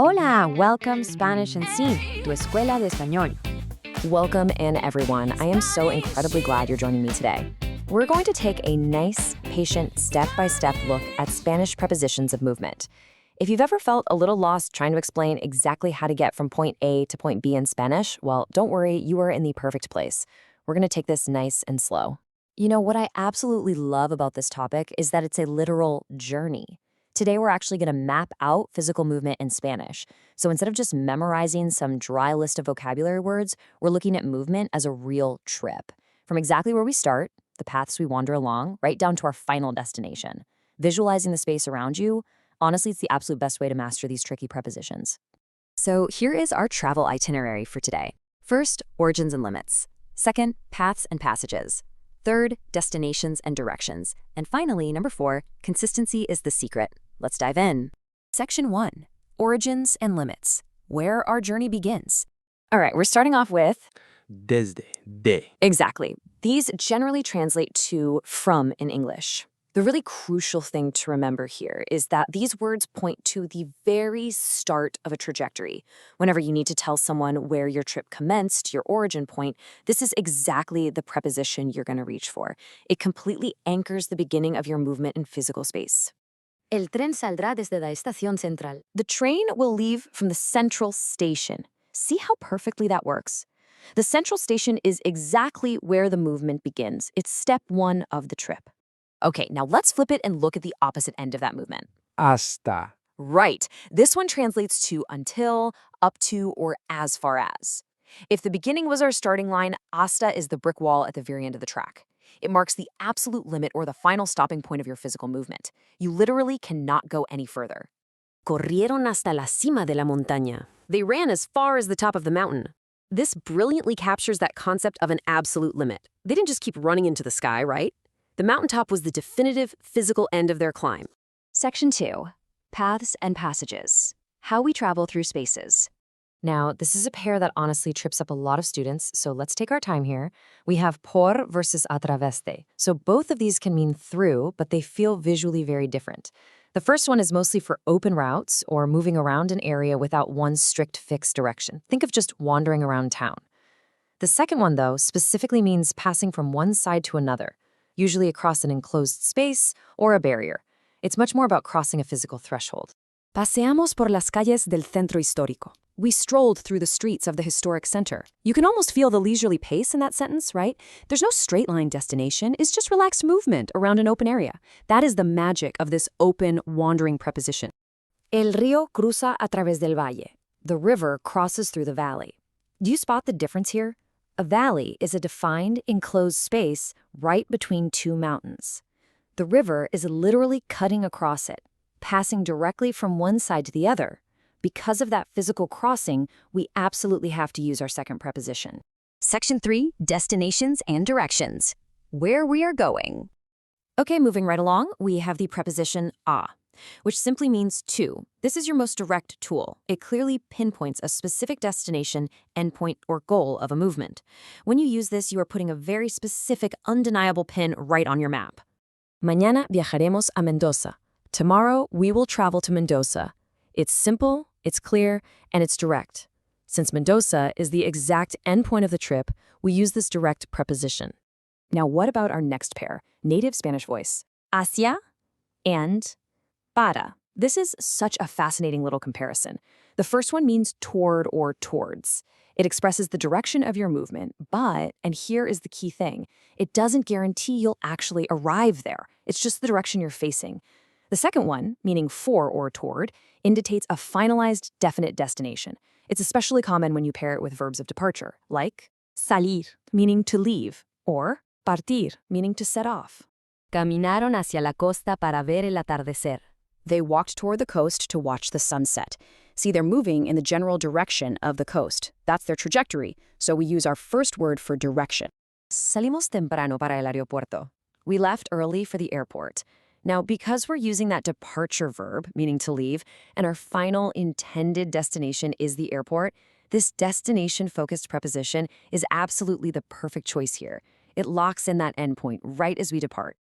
Hola, welcome Spanish and Sin, tu escuela de español. Welcome in, everyone. I am so incredibly glad you're joining me today. We're going to take a nice, patient, step-by-step look at Spanish prepositions of movement. If you've ever felt a little lost trying to explain exactly how to get from point A to point B in Spanish, well, don't worry, you are in the perfect place. We're going to take this nice and slow. You know, what I absolutely love about this topic is that it's a literal journey. Today, we're actually going to map out physical movement in Spanish. So instead of just memorizing some dry list of vocabulary words, we're looking at movement as a real trip. From exactly where we start, the paths we wander along, right down to our final destination. Visualizing the space around you, honestly, it's the absolute best way to master these tricky prepositions. So here is our travel itinerary for today. First, origins and limits. Second, paths and passages. Third, destinations and directions. And finally, number 4, consistency is the secret. Let's dive in. Section 1, origins and limits, where our journey begins. All right, we're starting off with desde, de. exactly. These generally translate to from in English. The really crucial thing to remember here is that these words point to the very start of a trajectory. Whenever you need to tell someone where your trip commenced, your origin point, this is exactly the preposition you're going to reach for. It completely anchors the beginning of your movement in physical space. El tren saldrá desde la estación central. The train will leave from the central station. See how perfectly that works? The central station is exactly where the movement begins. It's step 1 of the trip. Okay, now let's flip it and look at the opposite end of that movement. Hasta. Right. This one translates to until, up to, or as far as. If the beginning was our starting line, hasta is the brick wall at the very end of the track. It marks the absolute limit or the final stopping point of your physical movement. You literally cannot go any further. Corrieron hasta la cima de la montaña. They ran as far as the top of the mountain. This brilliantly captures that concept of an absolute limit. They didn't just keep running into the sky, right? The mountaintop was the definitive physical end of their climb. Section 2, paths and passages, how we travel through spaces. Now, this is a pair that honestly trips up a lot of students, so let's take our time here. We have por versus a través de. So both of these can mean through, but they feel visually very different. The first one is mostly for open routes or moving around an area without one strict fixed direction. Think of just wandering around town. The second one, though, specifically means passing from one side to another, usually across an enclosed space or a barrier. It's much more about crossing a physical threshold. Paseamos por las calles del centro histórico. We strolled through the streets of the historic center. You can almost feel the leisurely pace in that sentence, right? There's no straight line destination. It's just relaxed movement around an open area. That is the magic of this open, wandering preposition. El río cruza a través del valle. The river crosses through the valley. Do you spot the difference here? A valley is a defined, enclosed space right between two mountains. The river is literally cutting across it, passing directly from one side to the other. Because of that physical crossing, we absolutely have to use our second preposition. Section 3, destinations and directions, where we are going. Okay, moving right along, we have the preposition a, which simply means to. This is your most direct tool. It clearly pinpoints a specific destination, endpoint, or goal of a movement. When you use this, you are putting a very specific, undeniable pin right on your map. Mañana viajaremos a Mendoza. Tomorrow, we will travel to Mendoza. It's simple, it's clear, and it's direct. Since Mendoza is the exact endpoint of the trip, we use this direct preposition. Now, what about our next pair, native Spanish voice? Hacia and para. This is such a fascinating little comparison. The first one means toward or towards. It expresses the direction of your movement, but, and here is the key thing, it doesn't guarantee you'll actually arrive there. It's just the direction you're facing. The second one, meaning for or toward, indicates a finalized, definite destination. It's especially common when you pair it with verbs of departure, like salir, meaning to leave, or partir, meaning to set off. Caminaron hacia la costa para ver el atardecer. They walked toward the coast to watch the sunset. See, they're moving in the general direction of the coast. That's their trajectory, so we use our first word for direction. Salimos temprano para el aeropuerto. We left early for the airport. Now, because we're using that departure verb, meaning to leave, and our final intended destination is the airport, this destination-focused preposition is absolutely the perfect choice here. It locks in that endpoint right as we depart.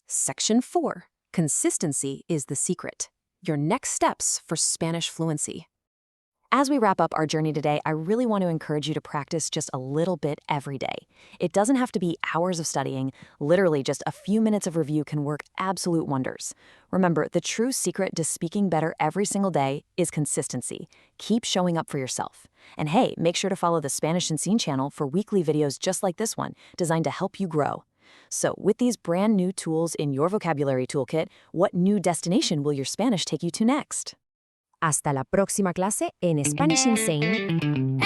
Section 4. Consistency is the secret. Your next steps for Spanish fluency. As we wrap up our journey today, I really want to encourage you to practice just a little bit every day. It doesn't have to be hours of studying. Literally, just a few minutes of review can work absolute wonders. Remember, the true secret to speaking better every single day is consistency. Keep showing up for yourself. And hey, make sure to follow the Spanish and Scene channel for weekly videos just like this one, designed to help you grow. So, with these brand new tools in your vocabulary toolkit, what new destination will your Spanish take you to next? Hasta la próxima clase en Spanish Insane.